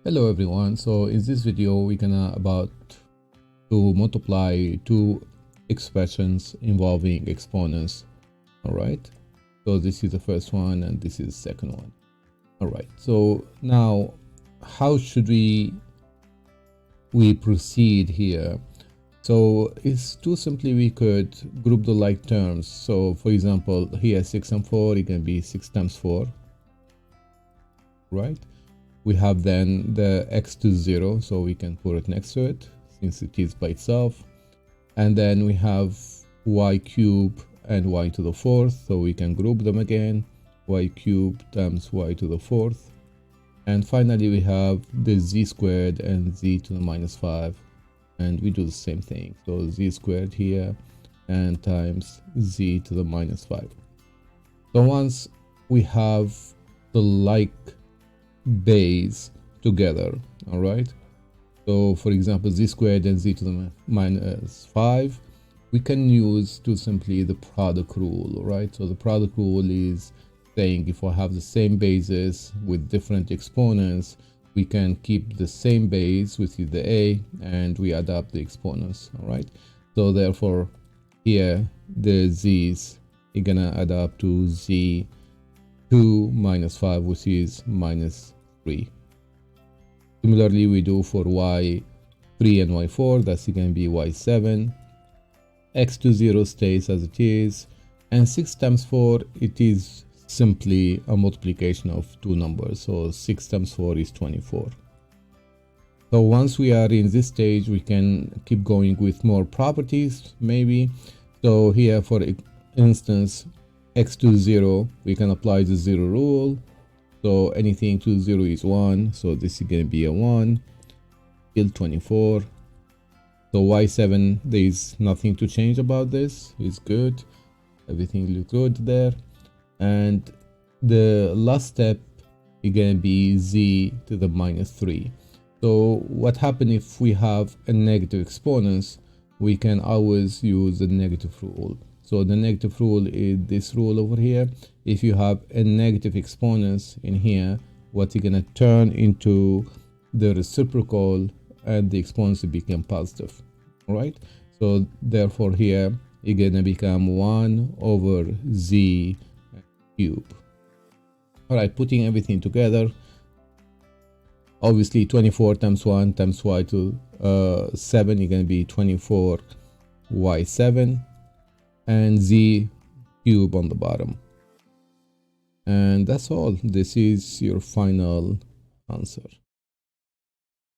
Hello everyone, so in this video we're gonna about to multiply two expressions involving exponents. All right, so this is the first one and this is the second one. All right, so now how should we proceed here? So it's too simply we could group the like terms. So for example, here 6 and 4, it can be 6 times 4, right? We have then the x to 0, so we can put it next to it since it is by itself. And then we have y cubed and y to the fourth, so we can group them again, y cubed times y to the fourth. And finally we have the z squared and z to the minus 5, and we do the same thing, so z squared here and times z to the minus 5. So once we have the like base together, all right, so for example z squared and z to the minus 5, we can use to simply the product rule, right? So the product rule is saying if I have the same bases with different exponents, we can keep the same base, which is the a, and we add up the exponents. All right, so therefore here the z's are gonna add up to z 2 minus 5, which is minus 3. Similarly we do for y3 and y4, that's going to be y7. X to 0 stays as it is, and 6 times 4, it is simply a multiplication of two numbers, so 6 times 4 is 24. So once we are in this stage, we can keep going with more properties maybe. So here for instance, x to 0, we can apply the 0 rule. So anything to 0 is 1, so this is going to be a 1 till 24. So y7, there is nothing to change about this, it's good, everything looks good there. And the last step is going to be z to the minus 3. So what happens if we have a negative exponents? We can always use the negative rule. So the negative rule is this rule over here. If you have a negative exponents in here, what you're gonna turn into the reciprocal and the exponents become positive. All right, so therefore here you're gonna become 1 over z cube. All right, putting everything together, obviously 24 times 1 times y to 7, you're gonna be 24 y7 and z cube on the bottom. And that's all. This is your final answer.